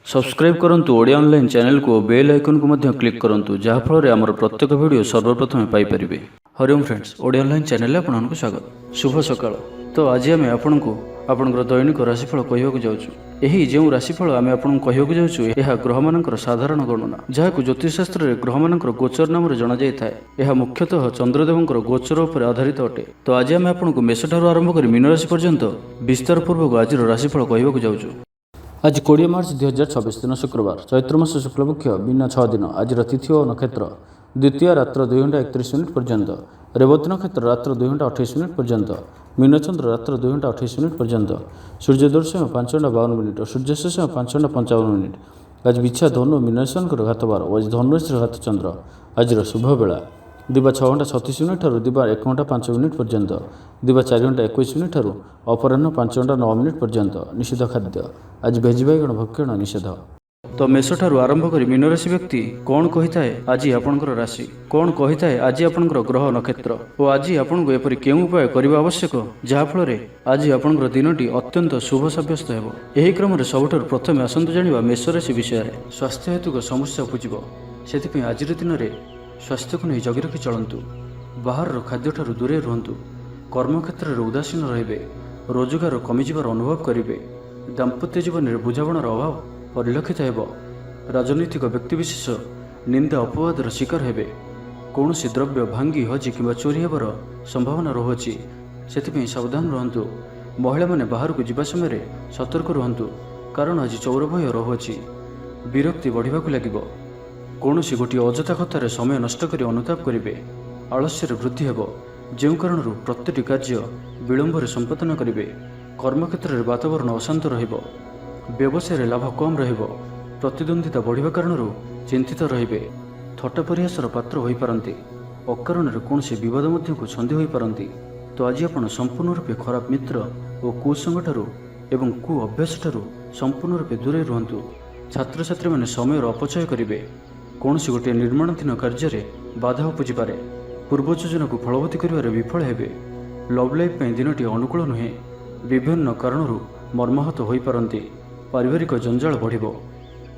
Subscribe करंतु Odia online channel को bell icon को मध्य क्लिक करंतु जहाँ फल आमर प्रत्येक वीडियो सर्वप्रथम Piper. Hariom friends, Odia online channel आपको स्वागत। शुभ सकाळ। तो आज आम आपको आपणकर दैनिक राशिफल कहवाक जाऊँ। यही जो राशिफल आम आपको कहवाक जाऊँ यह ग्रह मानकर साधारण गणना जहाँ ज्योतिषशास्त्र में ग्रह मानकर गोचर नाम जना जाए। यह मुख्यतः चंद्रदेवंकर गोचर उपर आधारित अटे। तो आज आम आपको मेष ठारू आरंभ कर मीन राशि पर्यंत विस्तार पूर्वक आज राशिफल कहवाक जाऊँ। आज 20 मार्च 2026 दिन शुक्रवार, चैत्र मास शुक्लपक्ष बिना 6 दिन। आज तिथि और नक्षत्र द्वितीय रात्र 2 घंटा 31 मिनिट पर्यंत, रेवती नक्षत्र रात्र 2 घंटा 28 मिनिट पर्यंत, मीनचंद्र रात्र 2 घंटा 28 मिनिट पर्यंत, सूर्यदर्शन 5 घंटा 52 मिनिट और सूर्यास्त 5 घंटा 55 मिनिट। आज बिछा धनु मीनराशि घातबार और आज धनुराशि घात चंद्र। आज शुभ बेला दिवा 6 घंटा 36 मिनिट ठारू दिवा 1 घंटा 5 मिनिट पर्यंत, दिवा 4 घंटा 21 मिनिट ठारू अपराह्न 5 घंटा 9 मिनिट पर्यंत। निषिद्ध खाद्य आज भेज बैगण भक्षण निषेध। तो मेष ठारू आरंभ कर मीन राशि व्यक्ति कौन कही है आज आपंकर राशि, कौन कही है आज आपंकर ग्रह नक्षत्र और आज आपको एपरी केउं उपाय करने आवश्यक जहाँफल आज आपंकर दिनटी अत्यंत शुभ सब्यस्त हो। यही क्रम सबुठ प्रथम आसतु जाना मेष राशि विषय। स्वास्थ्य हेतुक समस्या उपजिब, से आज दिन में स्वास्थ्य को नहीं जगी रखी चलतु। बाहर खाद्य ठारू दूरे रुहतु। कर्मक्षेत्र में उदासीन रे, रोजगार कमिजार अनुभव करेंगे। दाम्पत्य जीवन में बुझामणार अभाव परिलक्षित हो। राजनैतिक व्यक्तिविशेष निंदा अपवादर शिकार हेबे। कौन द्रव्य भांगी हजि कि चोरी होवर संभावना रोचे, से सावधान रुहतु। महिला माने बाहर को जीवा समय सतर्क रुहतु, कारण आज चौर भय रोचे। विरक्ति बढ़ा लगे। कौन गोटे अजथा कथार समय नष्ट कर अनुताप करेंगे। आलस्य वृद्धि हो, जो कारण प्रत्येक कार्य विलंब संपादन करेंगे। कर्मक्षेत्र में वातावरण अशांत रहिबो। व्यवसाय लाभ कम रहिबो। प्रतिद्वंदिता बढ़िया कारण चिंतित रहिबे। थट्टा परिहासर पात्र होई पारंती। अकारण कौन विवाद मध्य को छंदी होई पारंती। तो आज आपण संपूर्ण रूपे खराब मित्र और कुसंग ठारू एवं कु अभ्यास ठारू संपूर्ण रूपे दूरे रुहतु। छात्र छात्री माने समय अपचय करेंगे। कौन गोटे निर्माणाधीन कार्य बाधा उपजी पारे। पूर्व योजना को फलवती कर विफल हेबे। लव लाइफ दिनटी अनुकूल नुहे। विभिन्न कारणरू मर्माहत हो पारंती। पारिवारिक जंजाल बढ़िबो।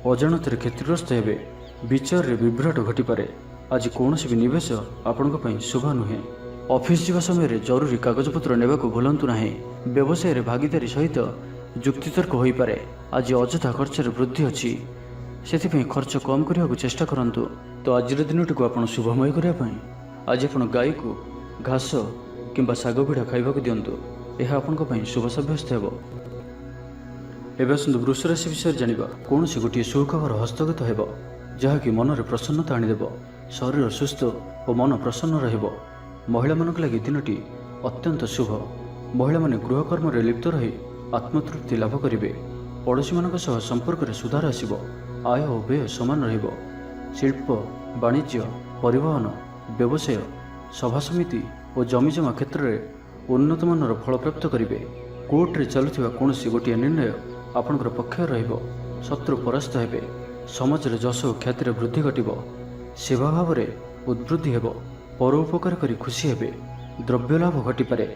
अजाणत क्षतिग्रस्त हेबे। विचार रे विभ्राट घटिपारे। आज कौन भी निवेश आपण शुभ नुहे। ऑफिस जीवा समय जरूरी कागजपत्र नेबा को भूलंतु नाही। व्यवसाय रे भागीदारी सहित जुक्तितर्क हो पारे। आज अजथा खर्च वृद्धि अच्छी, से खर्च कम करने को चेष्टा करंतु। तो आज दिनटी को आप शुभमय करने आज आप गाई को घास किंबा शाग पिठा खाइबा दिंतु। यह आपण शुभ सब्यस्त हो। एवं आसतु वृष राशि विषय जाना। कौन गोटे सुखबर हस्तगत हो, जहाँकि मन में प्रसन्नता आनीदेव। शरीर सुस्थ और मन प्रसन्न रहिबो। महिला मानक लगी दिनटी अत्यंत शुभ। महिला माने गृहकर्म लिप्त रही आत्मतृप्ति लाभ करेंगे। पड़ोशी मानक सह संपर्क में सुधार आसिबो। आय और व्यय समान रहिबो। शिल्प वाणिज्य परिवहन व्यवसाय सभा समिति और जमीजमा क्षेत्र में उन्नत मानर फल प्राप्त करेंगे। कोर्ट रे चलुथिबा कौन गोटे निर्णय आपणकर पक्ष रहिबो। शत्रु परास्त हेबे। समाज रे जश और ख्यातिर वृद्धि घटिबो। सेवा भाव में उद्वृद्धि हेबो। परोपकार करी खुशी हेबे। द्रव्य लाभ घटिपारे।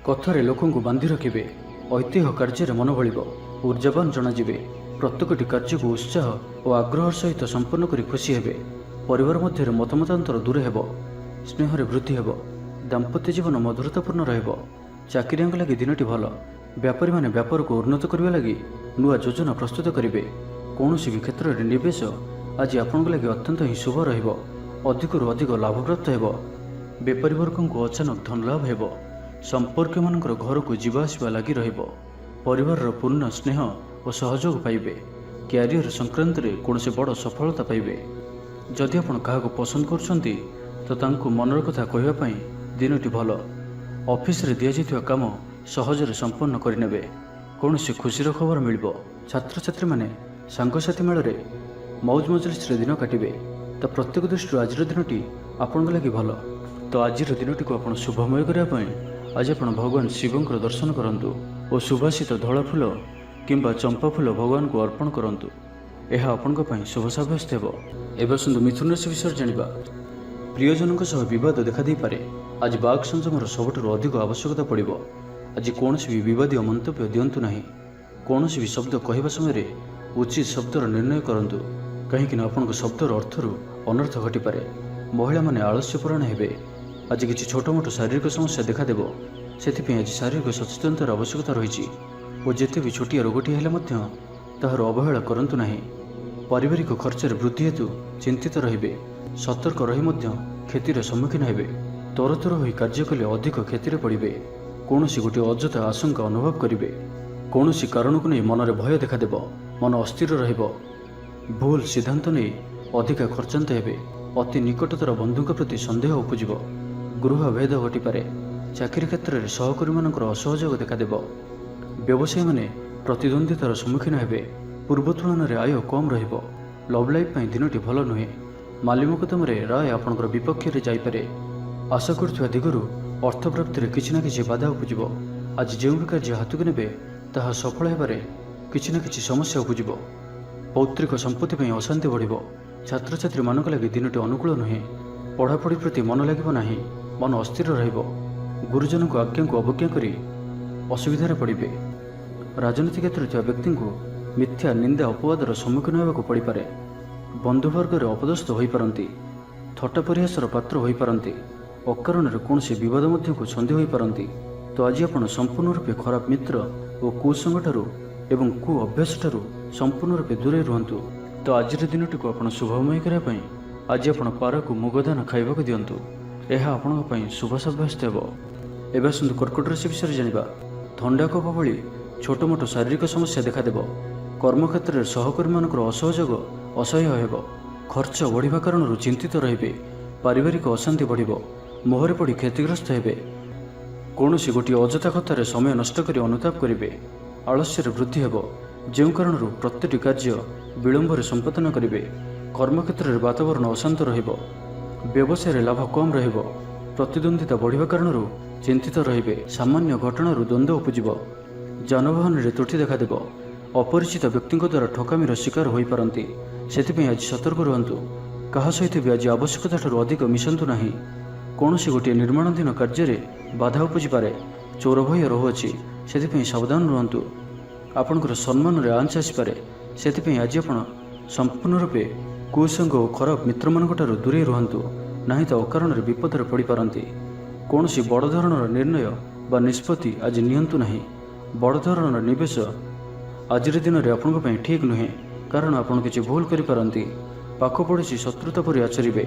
कथारे लोकों को बांधि रखिबे। ऐतिह्य कार्य मन बलिबो। ऊर्जावान जनाजिबे। प्रत्येकटी कार्य को उत्साह और आग्रह सहित संपन्न करी खुशी हेबे। परिवार मध्य मतमतांतर दूर हेबो। स्नेह वृद्धि हेबो। दाम्पत्य जीवन मधुरतापूर्ण रहिबो। चाकरियांक लगी दिनटी भल। व्यापारी माने व्यापार को उन्नत करने लगी नुआ योजना प्रस्तुत करेंगे। कौन भी क्षेत्र में निवेश आज आपंक लगी अत्यंत ही शुभ रहिबो। अधिकरू अधिक लाभ प्राप्त हेबो। बेपारी वर्ग को अचानक धन लाभ हेबो। संपर्क मानकर घर को जीवा आसिबा लगी रहिबो। परिवार पूर्ण स्नेह और सहयोग पाइबे। क्यारियर संक्रांत में कौन बड़ सफलता पाइबे। जदि आपण क्या पसंद करछंती तो तांको मनर कथा कहवाई दिनटी भल। ऑफिस रे दिया जाइथिबा काम सहजरे संपन्न करिनेबे। कौन खुशीर खबर मिलिबो। छात्र छात्री माने सांगसाथी मेल मौज मजलिस दिन काटिबे। तो प्रत्येक दृष्टि आज दिनटी आपण लगी भल। तो आज दिनटी को आप शुभमय करने आज आप भगवान शिवंकर दर्शन करंतु और सुभाषित धला फूल किंबा चंपा फूल भगवान को अर्पण करंतु। यह आपण शुभ सब्यस्त हो। एवं आसतु मिथुन राशि विषय जाना। प्रियजनों सह बद देखा पारे। आज बाघ संयमर सबुठ अधिक आवश्यकता पड़ो। आज कौन भी विवादीय मंतव्य दिंतु ना। कौन भी शब्द कहवा समय ଉଚିତ ଶବ୍ଦର ନିର୍ଣ୍ଣୟ କରନ୍ତୁ, କାହିଁକିନା ଆପଣଙ୍କ ଶବ୍ଦର ଅର୍ଥରୁ ଅନର୍ଥ ଘଟିପାରେ। ମହିଳାମାନେ ଆଳସ୍ୟପରାୟଣ ହେବେ। ଆଜି କିଛି ଛୋଟମୋଟ ଶାରୀରିକ ସମସ୍ୟା ଦେଖାଦେବ, ସେଥିପାଇଁ ଆଜି ଶାରୀରିକ ସଚେତନତାର ଆବଶ୍ୟକତା ରହିଛି ଓ ଯେତେ ବି ଛୋଟିଆ ରୋଗଟିଏ ହେଲେ ମଧ୍ୟ ତାହାର ଅବହେଳା କରନ୍ତୁ ନାହିଁ। ପାରିବାରିକ ଖର୍ଚ୍ଚରେ ବୃଦ୍ଧି ହେତୁ ଚିନ୍ତିତ ରହିବେ। ସତର୍କ ରହି ମଧ୍ୟ କ୍ଷତିର ସମ୍ମୁଖୀନ ହେବେ। ତରତର ହୋଇ କାର୍ଯ୍ୟ କଲେ ଅଧିକ କ୍ଷତିରେ ପଡ଼ିବେ। କୌଣସି ଗୋଟିଏ ଅଯଥା ଆଶଙ୍କା ଅନୁଭବ କରିବେ। କୌଣସି କାରଣକୁ ନେଇ ମନରେ ଭୟ ଦେଖାଦେବ। ମନ ଅସ୍ଥିର ରହିବ। ଭୁଲ ସିଦ୍ଧାନ୍ତ ନେଇ ଅଧିକା ଖର୍ଚ୍ଚାନ୍ତ ହେବେ। ଅତି ନିକଟତର ବନ୍ଧୁଙ୍କ ପ୍ରତି ସନ୍ଦେହ ଉପୁଜିବ। ଗୃହ ଭେଦ ଘଟିପାରେ। ଚାକିରି କ୍ଷେତ୍ରରେ ସହକର୍ମୀମାନଙ୍କର ଅସହଯୋଗ ଦେଖାଦେବ। ବ୍ୟବସାୟୀମାନେ ପ୍ରତିଦ୍ୱନ୍ଦ୍ୱିତାର ସମ୍ମୁଖୀନ ହେବେ। ପୂର୍ବ ତୁଳନାରେ ଆୟ କମ୍ ରହିବ। ଲଭ୍ ଲାଇଫ୍ ପାଇଁ ଦିନଟି ଭଲ ନୁହେଁ। ମାଲି ମକଦ୍ଦମାରେ ରାୟ ଆପଣଙ୍କର ବିପକ୍ଷରେ ଯାଇପାରେ। ଆଶା କରୁଥିବା ଦିଗରୁ ଅର୍ଥ ପ୍ରାପ୍ତିରେ କିଛି ନା କିଛି ବାଧା ଉପୁଜିବ। ଆଜି ଯେଉଁ ବି କାର୍ଯ୍ୟ ହାତକୁ ନେବେ ତାହା ସଫଳ ହେବାରେ କିଛି ନା କିଛି ସମସ୍ୟା ଉପୁଜିବ। ପୌତ୍ରିକ ସମ୍ପତ୍ତି ପାଇଁ ଅଶାନ୍ତି ବଢ଼ିବ। ଛାତ୍ରଛାତ୍ରୀମାନଙ୍କ ଲାଗି ଦିନଟି ଅନୁକୂଳ ନୁହେଁ। ପଢ଼ାପଢ଼ି ପ୍ରତି ମନ ଲାଗିବ ନାହିଁ। ମନ ଅସ୍ଥିର ରହିବ। ଗୁରୁଜନଙ୍କ ଆଜ୍ଞାକୁ ଅବଜ୍ଞା କରି ଅସୁବିଧାରେ ପଡ଼ିବେ। ରାଜନୀତି କ୍ଷେତ୍ରରେ ଥିବା ବ୍ୟକ୍ତିଙ୍କୁ ମିଥ୍ୟା ନିନ୍ଦା ଅପବାଦର ସମ୍ମୁଖୀନ ହେବାକୁ ପଡ଼ିପାରେ। ବନ୍ଧୁବର୍ଗରେ ଅପଦସ୍ଥ ହୋଇପାରନ୍ତି। ଥଟ୍ଟା ପରିହାସର ପାତ୍ର ହୋଇପାରନ୍ତି। ଅକାରଣରେ କୌଣସି ବିବାଦ ମଧ୍ୟକୁ ଛନ୍ଦି ହୋଇପାରନ୍ତି। ତ ଆଜି ଆପଣ ସମ୍ପୂର୍ଣ୍ଣ ରୂପେ ଖରାପ ମିତ୍ର ଓ କୁସଙ୍ଗଠାରୁ ଏବଂ କୁ ଅଭ୍ୟାସଠାରୁ ସମ୍ପୂର୍ଣ୍ଣ ରୂପେ ଦୂରେଇ ରୁହନ୍ତୁ। ତ ଆଜିର ଦିନଟିକୁ ଆପଣ ଶୁଭମୟ କରିବା ପାଇଁ ଆଜି ଆପଣ ପାରାକୁ ମୁଗଦାନ ଖାଇବାକୁ ଦିଅନ୍ତୁ। ଏହା ଆପଣଙ୍କ ପାଇଁ ଶୁଭ ସାବ୍ୟସ୍ତ ହେବ। ଏବେ ଆସନ୍ତୁ କର୍କଟ ରାଶି ବିଷୟରେ ଜାଣିବା। ଥଣ୍ଡା କଫ ଭଳି ଛୋଟମୋଟ ଶାରୀରିକ ସମସ୍ୟା ଦେଖାଦେବ। କର୍ମକ୍ଷେତ୍ରରେ ସହକର୍ମୀମାନଙ୍କର ଅସହଯୋଗ ଅସହ୍ୟ ହେବ। ଖର୍ଚ୍ଚ ବଢ଼ିବା କାରଣରୁ ଚିନ୍ତିତ ରହିବେ। ପାରିବାରିକ ଅଶାନ୍ତି ବଢ଼ିବ। ମୋହରେ ପଡ଼ି କ୍ଷତିଗ୍ରସ୍ତ ହେବେ। କୌଣସି ଗୋଟିଏ ଅଯଥା କଥାରେ ସମୟ ନଷ୍ଟ କରି ଅନୁତାପ କରିବେ। ଆଳସ୍ୟରେ ବୃଦ୍ଧି ହେବ, ଯେଉଁ କାରଣରୁ ପ୍ରତ୍ୟେକଟି କାର୍ଯ୍ୟ ବିଳମ୍ବରେ ସମ୍ପାଦନ କରିବେ। କର୍ମକ୍ଷେତ୍ରରେ ବାତାବରଣ ଅଶାନ୍ତ ରହିବ। ବ୍ୟବସାୟରେ ଲାଭ କମ୍ ରହିବ। ପ୍ରତିଦ୍ୱନ୍ଦ୍ୱିତା ବଢ଼ିବା କାରଣରୁ ଚିନ୍ତିତ ରହିବେ। ସାମାନ୍ୟ ଘଟଣାରୁ ଦ୍ୱନ୍ଦ୍ୱ ଉପୁଜିବ। ଯାନବାହନରେ ତ୍ରୁଟି ଦେଖାଦେବ। ଅପରିଚିତ ବ୍ୟକ୍ତିଙ୍କ ଦ୍ୱାରା ଠକାମିର ଶିକାର ହୋଇପାରନ୍ତି। ସେଥିପାଇଁ ଆଜି ସତର୍କ ରୁହନ୍ତୁ। କାହା ସହିତ ବି ଆଜି ଆବଶ୍ୟକତାଠାରୁ ଅଧିକ ମିଶନ୍ତୁ ନାହିଁ। କୌଣସି ଗୋଟିଏ ନିର୍ମାଣାଧୀନ କାର୍ଯ୍ୟରେ ବାଧା ଉପୁଜିପାରେ। ଚୋର ଭୟ ରହୁଅଛି, ସେଥିପାଇଁ ସାବଧାନ ରୁହନ୍ତୁ। ଆପଣଙ୍କର ସମ୍ମାନରେ ଆଞ୍ଚ ଆସିପାରେ। ସେଥିପାଇଁ ଆଜି ଆପଣ ସମ୍ପୂର୍ଣ୍ଣ ରୂପେ କୁସଙ୍ଗ ଓ ଖରାପ ମିତ୍ରମାନଙ୍କଠାରୁ ଦୂରେଇ ରୁହନ୍ତୁ, ନାହିଁ ତ ଅକାରଣରେ ବିପଦରେ ପଡ଼ିପାରନ୍ତି। କୌଣସି ବଡ଼ ଧରଣର ନିର୍ଣ୍ଣୟ ବା ନିଷ୍ପତ୍ତି ଆଜି ନିଅନ୍ତୁ ନାହିଁ। ବଡ଼ ଧରଣର ନିବେଶ ଆଜିର ଦିନରେ ଆପଣଙ୍କ ପାଇଁ ଠିକ୍ ନୁହେଁ, କାରଣ ଆପଣ କିଛି ଭୁଲ କରିପାରନ୍ତି। ପାଖ ପଡ଼ୋଶୀ ଶତ୍ରୁତା ପରି ଆଚରିବେ।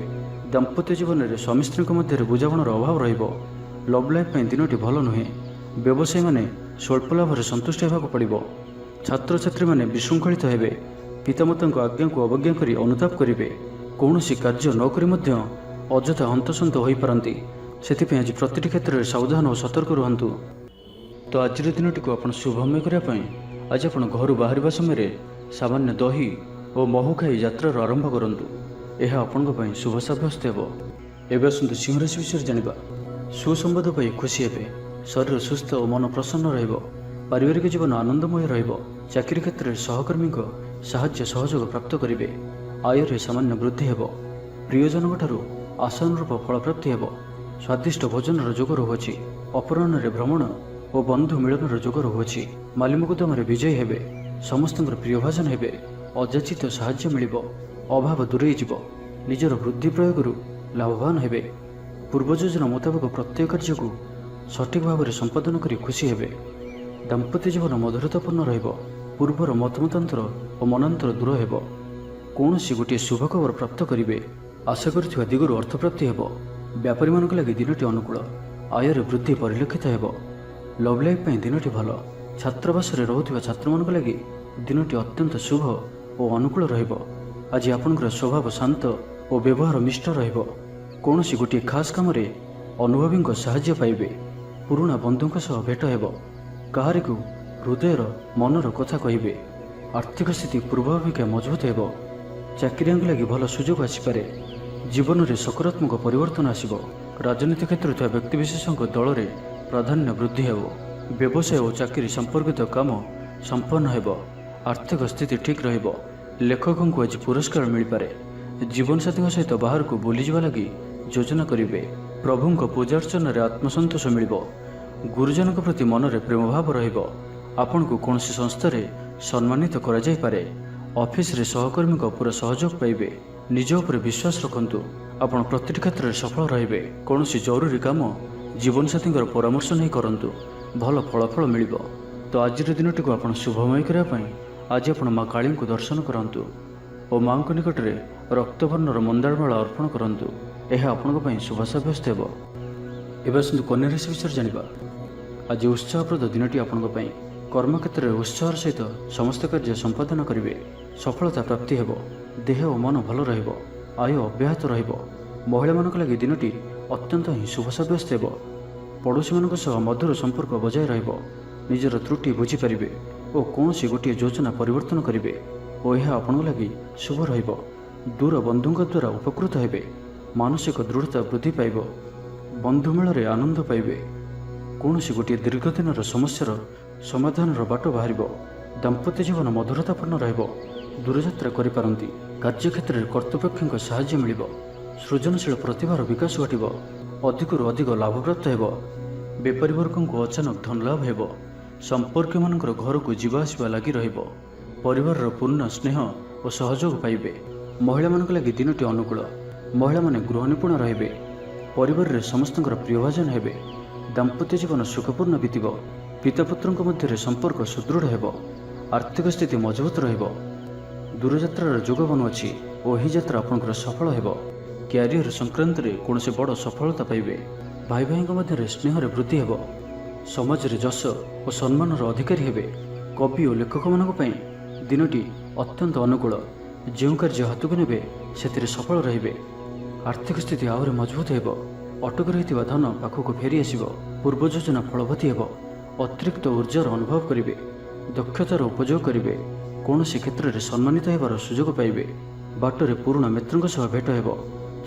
ଦାମ୍ପତ୍ୟ ଜୀବନରେ ସ୍ୱାମୀ ସ୍ତ୍ରୀଙ୍କ ମଧ୍ୟରେ ବୁଝାମଣାର ଅଭାବ ରହିବ। ଲଭ୍ ଲାଇଫ୍ ପାଇଁ ଦିନଟି ଭଲ ନୁହେଁ। ବ୍ୟବସାୟୀମାନେ ସ୍ୱଳ୍ପ ଲାଭରେ ସନ୍ତୁଷ୍ଟ ହେବାକୁ ପଡ଼ିବ। ଛାତ୍ରଛାତ୍ରୀମାନେ ବିଶୃଙ୍ଖଳିତ ହେବେ। ପିତାମାତାଙ୍କ ଆଜ୍ଞାକୁ ଅବଜ୍ଞା କରି ଅନୁତାପ କରିବେ। କୌଣସି କାର୍ଯ୍ୟ ନ କରି ମଧ୍ୟ ଅଯଥା ହନ୍ତସନ୍ତ ହୋଇପାରନ୍ତି। ସେଥିପାଇଁ ଆଜି ପ୍ରତିଟି କ୍ଷେତ୍ରରେ ସାବଧାନ ଓ ସତର୍କ ରୁହନ୍ତୁ। ତ ଆଜିର ଦିନଟିକୁ ଆପଣ ଶୁଭମୟ କରିବା ପାଇଁ ଆଜି ଆପଣ ଘରୁ ବାହାରିବା ସମୟରେ ସାମାନ୍ୟ ଦହି ଓ ମହୁ ଖାଇ ଯାତ୍ରାର ଆରମ୍ଭ କରନ୍ତୁ। ଏହା ଆପଣଙ୍କ ପାଇଁ ଶୁଭ ସାବ୍ୟସ୍ତ ହେବ। ଏବେ ଆସନ୍ତୁ ସିଂହ ରାଶି ବିଷୟରେ ଜାଣିବା। ସୁସମ୍ବାଦ ପାଇ ଖୁସି ହେବେ। ଶରୀର ସୁସ୍ଥ ଓ ମନ ପ୍ରସନ୍ନ ରହିବ। ପାରିବାରିକ ଜୀବନ ଆନନ୍ଦମୟ ରହିବ। ଚାକିରି କ୍ଷେତ୍ରରେ ସହକର୍ମୀଙ୍କ ସାହାଯ୍ୟ ସହଯୋଗ ପ୍ରାପ୍ତ କରିବେ। ଆୟରେ ସାମାନ୍ୟ ବୃଦ୍ଧି ହେବ। ପ୍ରିୟଜନଙ୍କଠାରୁ ଆଶାନୁରୂପ ଫଳପ୍ରାପ୍ତି ହେବ। ସ୍ୱାଦିଷ୍ଟ ଭୋଜନର ଯୋଗ ରହୁଅଛି। ଅପରାହ୍ନରେ ଭ୍ରମଣ ଓ ବନ୍ଧୁ ମିଳନର ଯୋଗ ରହୁଅଛି। ମାଲି ମକଦ୍ଦମାରେ ବିଜୟୀ ହେବେ। ସମସ୍ତଙ୍କର ପ୍ରିୟଭାଜନ ହେବେ। ଅଯାଚିତ ସାହାଯ୍ୟ ମିଳିବ। ଅଭାବ ଦୂରେଇ ଯିବ। ନିଜର ବୁଦ୍ଧି ପ୍ରୟୋଗରୁ ଲାଭବାନ ହେବେ। ପୂର୍ବ ଯୋଜନା ମୁତାବକ ପ୍ରତ୍ୟେକ କାର୍ଯ୍ୟକୁ ସଠିକ୍ ଭାବରେ ସମ୍ପାଦନ କରି ଖୁସି ହେବେ। ଦାମ୍ପତ୍ୟ ଜୀବନ ମଧୁରତାପୂର୍ଣ୍ଣ ରହିବ। ପୂର୍ବର ମତମତାନ୍ତର ଓ ମନାନ୍ତର ଦୂର ହେବ। କୌଣସି ଗୋଟିଏ ଶୁଭ ଖବର ପ୍ରାପ୍ତ କରିବେ। ଆଶା କରୁଥିବା ଦିଗରୁ ଅର୍ଥପ୍ରାପ୍ତି ହେବ। ବ୍ୟାପାରୀମାନଙ୍କ ଲାଗି ଦିନଟି ଅନୁକୂଳ। ଆୟରେ ବୃଦ୍ଧି ପରିଲକ୍ଷିତ ହେବ। ଲଭ୍ ଲାଇଫ୍ ପାଇଁ ଦିନଟି ଭଲ। ଛାତ୍ରାବାସରେ ରହୁଥିବା ଛାତ୍ରମାନଙ୍କ ଲାଗି ଦିନଟି ଅତ୍ୟନ୍ତ ଶୁଭ ଓ ଅନୁକୂଳ ରହିବ। ଆଜି ଆପଣଙ୍କର ସ୍ୱଭାବ ଶାନ୍ତ ଓ ବ୍ୟବହାର ମିଷ୍ଟ ରହିବ। କୌଣସି ଗୋଟିଏ ଖାସ୍ କାମରେ ଅନୁଭବୀଙ୍କ ସାହାଯ୍ୟ ପାଇବେ। ପୁରୁଣା ବନ୍ଧୁଙ୍କ ସହ ଭେଟ ହେବ। କାହାରିକୁ ହୃଦୟର ମନର କଥା କହିବେ। ଆର୍ଥିକ ସ୍ଥିତି ପୂର୍ବ ଅପେକ୍ଷା ମଜବୁତ ହେବ। ଚାକିରିଆଙ୍କ ଲାଗି ଭଲ ସୁଯୋଗ ଆସିପାରେ। ଜୀବନରେ ସକାରାତ୍ମକ ପରିବର୍ତ୍ତନ ଆସିବ। ରାଜନୀତି କ୍ଷେତ୍ରରେ ଥିବା ବ୍ୟକ୍ତିବିଶେଷଙ୍କ ଦଳରେ ପ୍ରାଧାନ୍ୟ ବୃଦ୍ଧି ହେବ। ବ୍ୟବସାୟ ଓ ଚାକିରି ସମ୍ପର୍କିତ କାମ ସମ୍ପନ୍ନ ହେବ। ଆର୍ଥିକ ସ୍ଥିତି ଠିକ୍ ରହିବ। ଲେଖକଙ୍କୁ ଆଜି ପୁରସ୍କାର ମିଳିପାରେ। ଜୀବନସାଥୀଙ୍କ ସହିତ ବାହାରକୁ ବୁଲିଯିବା ଲାଗି ଯୋଜନା କରିବେ। ପ୍ରଭୁଙ୍କ ପୂଜାର୍ଚ୍ଚନାରେ ଆତ୍ମସନ୍ତୋଷ ମିଳିବ। ଗୁରୁଜନଙ୍କ ପ୍ରତି ମନରେ ପ୍ରେମଭାବ ରହିବ। ଆପଣଙ୍କୁ କୌଣସି ସଂସ୍ଥାରେ ସମ୍ମାନିତ କରାଯାଇପାରେ। ଅଫିସରେ ସହକର୍ମୀଙ୍କ ପୁରା ସହଯୋଗ ପାଇବେ। ନିଜ ଉପରେ ବିଶ୍ୱାସ ରଖନ୍ତୁ। ଆପଣ ପ୍ରତିଟି କ୍ଷେତ୍ରରେ ସଫଳ ରହିବେ। କୌଣସି ଜରୁରୀ କାମ ଜୀବନସାଥୀଙ୍କର ପରାମର୍ଶ ନେଇ କରନ୍ତୁ, ଭଲ ଫଳାଫଳ ମିଳିବ। ତ ଆଜିର ଦିନଟିକୁ ଆପଣ ଶୁଭମୟ କରିବା ପାଇଁ ଆଜି ଆପଣ ମା କାଳୀଙ୍କୁ ଦର୍ଶନ କରନ୍ତୁ ଓ ମାଙ୍କ ନିକଟରେ ରକ୍ତବର୍ଣ୍ଣର ମନ୍ଦାରମାଳ ଅର୍ପଣ କରନ୍ତୁ। ଏହା ଆପଣଙ୍କ ପାଇଁ ଶୁଭ ସାବ୍ୟସ୍ତ ହେବ। ଏବେ ଆସନ୍ତୁ କନ୍ୟା ରାଶି ବିଷୟରେ ଜାଣିବା। ଆଜି ଉତ୍ସାହପ୍ରଦ ଦିନଟି ଆପଣଙ୍କ ପାଇଁ। କର୍ମକ୍ଷେତ୍ରରେ ଉତ୍ସାହର ସହିତ ସମସ୍ତ କାର୍ଯ୍ୟ ସମ୍ପାଦନ କରିବେ। ସଫଳତା ପ୍ରାପ୍ତି ହେବ। ଦେହ ଓ ମନ ଭଲ ରହିବ। ଆୟ ଅବ୍ୟାହତ ରହିବ। ମହିଳାମାନଙ୍କ ଲାଗି ଦିନଟି ଅତ୍ୟନ୍ତ ହିଁ ଶୁଭ ସାବ୍ୟସ୍ତ ହେବ। ପଡ଼ୋଶୀମାନଙ୍କ ସହ ମଧୁର ସମ୍ପର୍କ ବଜାୟ ରହିବ। ନିଜର ତ୍ରୁଟି ବୁଝିପାରିବେ ଓ କୌଣସି ଗୋଟିଏ ଯୋଜନା ପରିବର୍ତ୍ତନ କରିବେ ଓ ଏହା ଆପଣଙ୍କ ଲାଗି ଶୁଭ ରହିବ। ଦୂର ବନ୍ଧୁଙ୍କ ଦ୍ୱାରା ଉପକୃତ ହେବେ। ମାନସିକ ଦୃଢ଼ତା ବୃଦ୍ଧି ପାଇବ। ବନ୍ଧୁମେଳରେ ଆନନ୍ଦ ପାଇବେ। କୌଣସି ଗୋଟିଏ ଦୀର୍ଘଦିନର ସମସ୍ୟାର ସମାଧାନର ବାଟ ବାହାରିବ। ଦାମ୍ପତ୍ୟ ଜୀବନ ମଧୁରତାପୂର୍ଣ୍ଣ ରହିବ। ଦୂରଯାତ୍ରା କରିପାରନ୍ତି। କାର୍ଯ୍ୟକ୍ଷେତ୍ରରେ କର୍ତ୍ତୃପକ୍ଷଙ୍କ ସାହାଯ୍ୟ ମିଳିବ। ସୃଜନଶୀଳ ପ୍ରତିଭାର ବିକାଶ ଘଟିବ। ଅଧିକରୁ ଅଧିକ ଲାଭପ୍ରାପ୍ତ ହେବ। ବେପାରୀ ବର୍ଗଙ୍କୁ ଅଚାନକ ଧନଲାଭ ହେବ। ସମ୍ପର୍କୀୟମାନଙ୍କର ଘରକୁ ଯିବା ଆସିବା ଲାଗି ରହିବ। ପରିବାରର ପୂର୍ଣ୍ଣ ସ୍ନେହ ଓ ସହଯୋଗ ପାଇବେ। ମହିଳାମାନଙ୍କ ଲାଗି ଦିନଟି ଅନୁକୂଳ। ମହିଳାମାନେ ଗୃହ ନିପୁଣ ରହିବେ। ପରିବାରରେ ସମସ୍ତଙ୍କର ପ୍ରିୟଭାଜନ ହେବେ। ଦାମ୍ପତ୍ୟ ଜୀବନ ସୁଖପୂର୍ଣ୍ଣ ବିତିବ। ପିତାପୁତ୍ରଙ୍କ ମଧ୍ୟରେ ସମ୍ପର୍କ ସୁଦୃଢ଼ ହେବ। ଆର୍ଥିକ ସ୍ଥିତି ମଜବୁତ ରହିବ। ଦୂରଯାତ୍ରାର ଯୋଗ ବନୁଅଛି ଓ ଏହି ଯାତ୍ରା ଆପଣଙ୍କର ସଫଳ ହେବ। କ୍ୟାରିୟର ସଂକ୍ରାନ୍ତରେ କୌଣସି ବଡ଼ ସଫଳତା ପାଇବେ। ଭାଇ ଭାଇଙ୍କ ମଧ୍ୟରେ ସ୍ନେହରେ ବୃଦ୍ଧି ହେବ। ସମାଜରେ ଯଶ ଓ ସମ୍ମାନର ଅଧିକାରୀ ହେବେ। କବି ଓ ଲେଖକମାନଙ୍କ ପାଇଁ ଦିନଟି ଅତ୍ୟନ୍ତ ଅନୁକୂଳ। ଯେଉଁ କାର୍ଯ୍ୟ ହାତକୁ ନେବେ ସେଥିରେ ସଫଳ ରହିବେ। ଆର୍ଥିକ ସ୍ଥିତି ଆହୁରି ମଜବୁତ ହେବ। ଅଟକି ରହିଥିବା ଧନ ପାଖକୁ ଫେରି ଆସିବ। ପୂର୍ବ ଯୋଜନା ଫଳବତୀ ହେବ। ଅତିରିକ୍ତ ଉର୍ଜାର ଅନୁଭବ କରିବେ। ଦକ୍ଷତାର ଉପଯୋଗ କରିବେ। କୌଣସି କ୍ଷେତ୍ରରେ ସମ୍ମାନିତ ହେବାର ସୁଯୋଗ ପାଇବେ। ବାଟରେ ପୁରୁଣା ମିତ୍ରଙ୍କ ସହ ଭେଟ ହେବ,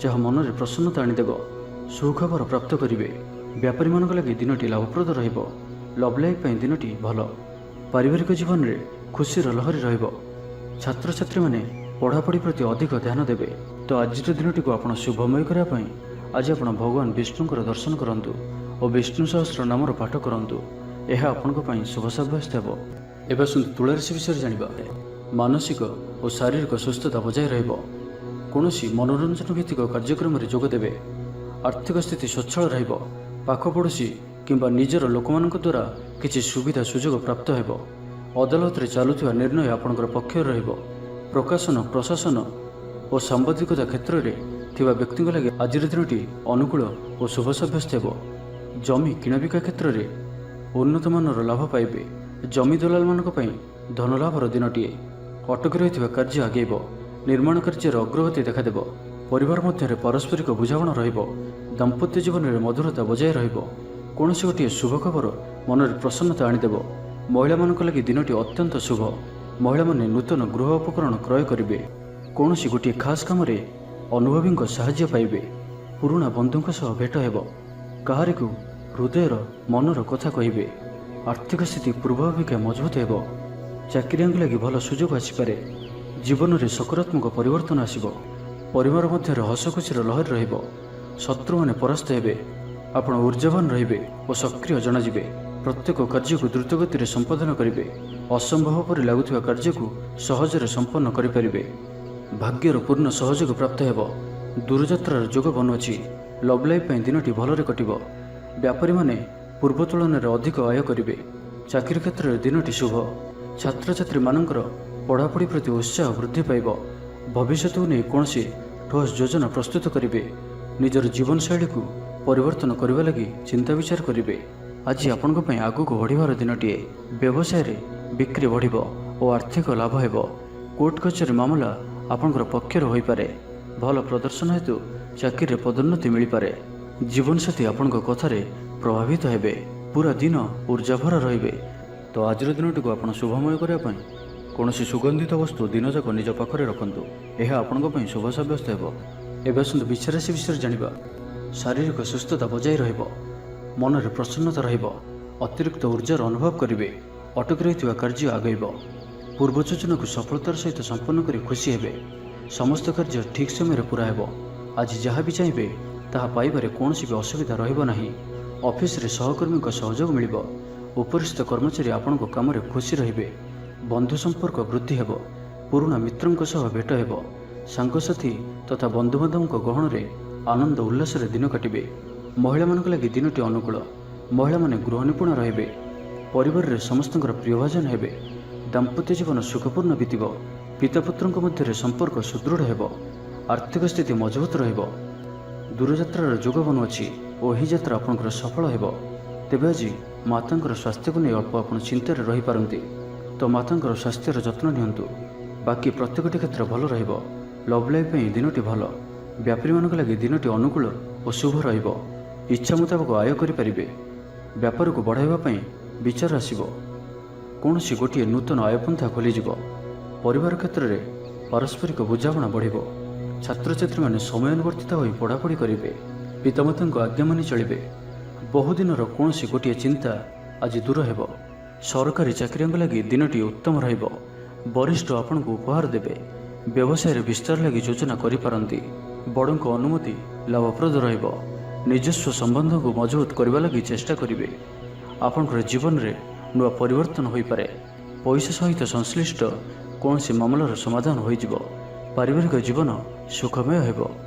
ଯାହା ମନରେ ପ୍ରସନ୍ନତା ଆଣିଦେବ। ସୁଖବର ପ୍ରାପ୍ତ କରିବେ। ବ୍ୟାପାରୀମାନଙ୍କ ଲାଗି ଦିନଟି ଲାଭପ୍ରଦ ରହିବ। ଲଭ୍ ଲାଇଫ୍ ପାଇଁ ଦିନଟି ଭଲ। ପାରିବାରିକ ଜୀବନରେ ଖୁସିର ଲହରୀ ରହିବ। ଛାତ୍ରଛାତ୍ରୀମାନେ ପଢ଼ାପଢ଼ି ପ୍ରତି ଅଧିକ ଧ୍ୟାନ ଦେବେ। ତ ଆଜିର ଦିନଟିକୁ ଆପଣ ଶୁଭମୟ କରିବା ପାଇଁ ଆଜି ଆପଣ ଭଗବାନ ବିଷ୍ଣୁଙ୍କର ଦର୍ଶନ କରନ୍ତୁ ଓ ବିଷ୍ଣୁ ସହସ୍ର ନାମର ପାଠ କରନ୍ତୁ। ଏହା ଆପଣଙ୍କ ପାଇଁ ଶୁଭ ସାବ୍ୟସ୍ତ ହେବ। ଏବେ ଆସନ୍ତୁ ତୁଳା ରାଶି ବିଷୟରେ ଜାଣିବା। ମାନସିକ ଓ ଶାରୀରିକ ସୁସ୍ଥତା ବଜାୟ ରହିବ। କୌଣସି ମନୋରଞ୍ଜନ ଭିତ୍ତିକ କାର୍ଯ୍ୟକ୍ରମରେ ଯୋଗ ଦେବେ। ଆର୍ଥିକ ସ୍ଥିତି ସ୍ୱଚ୍ଛଳ ରହିବ। ପାଖ ପଡ଼ୋଶୀ କିମ୍ବା ନିଜର ଲୋକମାନଙ୍କ ଦ୍ୱାରା କିଛି ସୁବିଧା ସୁଯୋଗ ପ୍ରାପ୍ତ ହେବ। ଅଦାଲତରେ ଚାଲୁଥିବା ନିର୍ଣ୍ଣୟ ଆପଣଙ୍କର ପକ୍ଷରେ ରହିବ। ପ୍ରକାଶନ, ପ୍ରଶାସନ ଓ ସାମ୍ବାଦିକତା କ୍ଷେତ୍ରରେ ଥିବା ବ୍ୟକ୍ତିଙ୍କ ଲାଗି ଆଜିର ଦିନଟି ଅନୁକୂଳ ଓ ଶୁଭ ସାବ୍ୟସ୍ତ ହେବ। ଜମି କିଣାବିକା କ୍ଷେତ୍ରରେ ଉନ୍ନତମାନର ଲାଭ ପାଇବେ। ଜମି ଦଲାଲମାନଙ୍କ ପାଇଁ ଧନଲାଭର ଦିନଟିଏ। ଅଟକି ରହିଥିବା କାର୍ଯ୍ୟ ଆଗେଇବ। ନିର୍ମାଣ କାର୍ଯ୍ୟର ଅଗ୍ରଗତି ଦେଖାଦେବ। ପରିବାର ମଧ୍ୟରେ ପାରସ୍ପରିକ ବୁଝାମଣା ରହିବ। ଦାମ୍ପତ୍ୟ ଜୀବନରେ ମଧୁରତା ବଜାୟ ରହିବ। କୌଣସି ଗୋଟିଏ ଶୁଭ ଖବର ମନରେ ପ୍ରସନ୍ନତା ଆଣିଦେବ। ମହିଳାମାନଙ୍କ ଲାଗି ଦିନଟି ଅତ୍ୟନ୍ତ ଶୁଭ। ମହିଳାମାନେ ନୂତନ ଗୃହ ଉପକରଣ କ୍ରୟ କରିବେ। କୌଣସି ଗୋଟିଏ ଖାସ୍ କାମରେ ଅନୁଭବୀଙ୍କ ସାହାଯ୍ୟ ପାଇବେ। ପୁରୁଣା ବନ୍ଧୁଙ୍କ ସହ ଭେଟ ହେବ। କାହାରିକୁ ହୃଦୟର ମନର କଥା କହିବେ। ଆର୍ଥିକ ସ୍ଥିତି ପୂର୍ବ ଅପେକ୍ଷା ମଜବୁତ ହେବ। ଚାକିରିଆଙ୍କ ଲାଗି ଭଲ ସୁଯୋଗ ଆସିପାରେ। ଜୀବନରେ ସକାରାତ୍ମକ ପରିବର୍ତ୍ତନ ଆସିବ। ପରିବାର ମଧ୍ୟରେ ହସଖୁସିର ଲହରୀ ରହିବ। ଶତ୍ରୁମାନେ ପରାସ୍ତ ହେବେ। ଆପଣ ଉର୍ଜାବାନ ରହିବେ ଓ ସକ୍ରିୟ ଜଣାଯିବେ। ପ୍ରତ୍ୟେକ କାର୍ଯ୍ୟକୁ ଦ୍ରୁତଗତିରେ ସମ୍ପାଦନ କରିବେ। ଅସମ୍ଭବ ପରି ଲାଗୁଥିବା କାର୍ଯ୍ୟକୁ ସହଜରେ ସମ୍ପନ୍ନ କରିପାରିବେ। ଭାଗ୍ୟର ପୂର୍ଣ୍ଣ ସହଯୋଗ ପ୍ରାପ୍ତ ହେବ। ଦୂରଯାତ୍ରାର ଯୋଗ ବନୁଅଛି। ଲଭ୍ ଲାଇଫ୍ ପାଇଁ ଦିନଟି ଭଲରେ କଟିବ। ବ୍ୟାପାରୀମାନେ ପୂର୍ବ ତୁଳନାରେ ଅଧିକ ଆୟ କରିବେ। ଚାକିରି କ୍ଷେତ୍ରରେ ଦିନଟି ଶୁଭ। ଛାତ୍ରଛାତ୍ରୀମାନଙ୍କର ପଢ଼ାପଢ଼ି ପ୍ରତି ଉତ୍ସାହ ବୃଦ୍ଧି ପାଇବ। ଭବିଷ୍ୟତକୁ ନେଇ କୌଣସି ଠୋସ୍ ଯୋଜନା ପ୍ରସ୍ତୁତ କରିବେ। ନିଜର ଜୀବନଶୈଳୀକୁ ପରିବର୍ତ୍ତନ କରିବା ଲାଗି ଚିନ୍ତା ବିଚାର କରିବେ। ଆଜି ଆପଣଙ୍କ ପାଇଁ ଆଗକୁ ବଢ଼ିବାର ଦିନଟିଏ। ବ୍ୟବସାୟରେ ବିକ୍ରି ବଢ଼ିବ ଓ ଆର୍ଥିକ ଲାଭ ହେବ। କୋର୍ଟ କଚେରୀ ମାମଲା ଆପଣଙ୍କର ପକ୍ଷରେ ହୋଇପାରେ। ଭଲ ପ୍ରଦର୍ଶନ ହେତୁ ଚାକିରିରେ ପଦୋନ୍ନତି ମିଳିପାରେ। ଜୀବନସାଥୀ ଆପଣଙ୍କ କଥାରେ ପ୍ରଭାବିତ ହେବେ। ପୁରା ଦିନ ଉର୍ଜାଭରା ରହିବେ। ତ ଆଜିର ଦିନଟିକୁ ଆପଣ ଶୁଭମୟ କରିବା ପାଇଁ କୌଣସି ସୁଗନ୍ଧିତ ବସ୍ତୁ ଦିନଯାକ ନିଜ ପାଖରେ ରଖନ୍ତୁ। ଏହା ଆପଣଙ୍କ ପାଇଁ ଶୁଭ ସାବ୍ୟସ୍ତ ହେବ। ଏବେ ଆସନ୍ତୁ ବୃଷ ରାଶି ବିଷୟରେ ଜାଣିବା। ଶାରୀରିକ ସୁସ୍ଥତା ବଜାୟ ରହିବ। ମନରେ ପ୍ରସନ୍ନତା ରହିବ। ଅତିରିକ୍ତ ଉର୍ଜାର ଅନୁଭବ କରିବେ। ଅଟକି ରହିଥିବା କାର୍ଯ୍ୟ ଆଗେଇବ। ପୂର୍ବ ଯୋଜନାକୁ ସଫଳତାର ସହିତ ସମ୍ପନ୍ନ କରି ଖୁସି ହେବେ। ସମସ୍ତ କାର୍ଯ୍ୟ ଠିକ୍ ସମୟରେ ପୁରା ହେବ। ଆଜି ଯାହା ବି ଚାହିଁବେ ତାହା ପାଇବାରେ କୌଣସି ବି ଅସୁବିଧା ରହିବ ନାହିଁ। ଅଫିସରେ ସହକର୍ମୀଙ୍କ ସହଯୋଗ ମିଳିବ। ଉପରିସ୍ଥ କର୍ମଚାରୀ ଆପଣଙ୍କ କାମରେ ଖୁସି ରହିବେ। ବନ୍ଧୁ ସମ୍ପର୍କ ବୃଦ୍ଧି ହେବ। ପୁରୁଣା ମିତ୍ରଙ୍କ ସହ ଭେଟ ହେବ। ସାଙ୍ଗସାଥୀ ତଥା ବନ୍ଧୁବାନ୍ଧବଙ୍କ ଗହଣରେ ଆନନ୍ଦ ଉଲ୍ଲାସରେ ଦିନ କାଟିବେ। ମହିଳାମାନଙ୍କ ଲାଗି ଦିନଟି ଅନୁକୂଳ। ମହିଳାମାନେ ଗୃହ ନିପୁଣ ରହିବେ। ପରିବାରରେ ସମସ୍ତଙ୍କର ପ୍ରିୟଭାଜନ ହେବେ। ଦାମ୍ପତ୍ୟ ଜୀବନ ସୁଖପୂର୍ଣ୍ଣ ବିତିବ। ପିତାପୁତ୍ରଙ୍କ ମଧ୍ୟରେ ସମ୍ପର୍କ ସୁଦୃଢ଼ ହେବ। ଆର୍ଥିକ ସ୍ଥିତି ମଜବୁତ ରହିବ। ଦୂରଯାତ୍ରାର ଯୋଗ ବନୁଅଛି ଓ ଏହି ଯାତ୍ରା ଆପଣଙ୍କର ସଫଳ ହେବ। ତେବେ ଆଜି ମାତାଙ୍କର ସ୍ୱାସ୍ଥ୍ୟକୁ ନେଇ ଅଳ୍ପ ଆପଣ ଚିନ୍ତାରେ ରହିପାରନ୍ତି, ତ ମାତାଙ୍କର ସ୍ୱାସ୍ଥ୍ୟର ଯତ୍ନ ନିଅନ୍ତୁ। ବାକି ପ୍ରତ୍ୟେକଟି କ୍ଷେତ୍ର ଭଲ ରହିବ। ଲଭ୍ ଲାଇଫ୍ ପାଇଁ ଦିନଟି ଭଲ। ବ୍ୟାପାରୀମାନଙ୍କ ଲାଗି ଦିନଟି ଅନୁକୂଳ ଓ ଶୁଭ ରହିବ। ଇଚ୍ଛା ମୁତାବକ ଆୟ କରିପାରିବେ। ବ୍ୟାପାରକୁ ବଢ଼ାଇବା ପାଇଁ ବିଚାର ଆସିବ। କୌଣସି ଗୋଟିଏ ନୂତନ ଆୟପନ୍ଥା ଖୋଲିଯିବ। ପରିବାର କ୍ଷେତ୍ରରେ ପାରସ୍ପରିକ ବୁଝାମଣା ବଢ଼ିବ। ଛାତ୍ରଛାତ୍ରୀମାନେ ସମୟାନୁବର୍ତ୍ତିତ ହୋଇ ପଢ଼ାପଢ଼ି କରିବେ। ପିତାମାତାଙ୍କ ଆଜ୍ଞା ମାନି ଚଳିବେ। ବହୁଦିନର କୌଣସି ଗୋଟିଏ ଚିନ୍ତା ଆଜି ଦୂର ହେବ। ସରକାରୀ ଚାକିରିଆଙ୍କ ଲାଗି ଦିନଟି ଉତ୍ତମ ରହିବ। ବରିଷ୍ଠ ଆପଣଙ୍କୁ ଉପହାର ଦେବେ। ବ୍ୟବସାୟରେ ବିସ୍ତାର ଲାଗି ଯୋଜନା କରିପାରନ୍ତି। ବଡ଼ଙ୍କ ଅନୁମତି ଲାଭପ୍ରଦ ରହିବ। ନିଜସ୍ୱ ସମ୍ବନ୍ଧକୁ ମଜବୁତ କରିବା ଲାଗି ଚେଷ୍ଟା କରିବେ। ଆପଣଙ୍କର ଜୀବନରେ ନୂଆ ପରିବର୍ତ୍ତନ ହୋଇପାରେ। ପଇସା ସହିତ ସଂଶ୍ଳିଷ୍ଟ କୌଣସି ମାମଲାର ସମାଧାନ ହୋଇଯିବ। ପାରିବାରିକ ଜୀବନ ସୁଖମୟ ହେବ।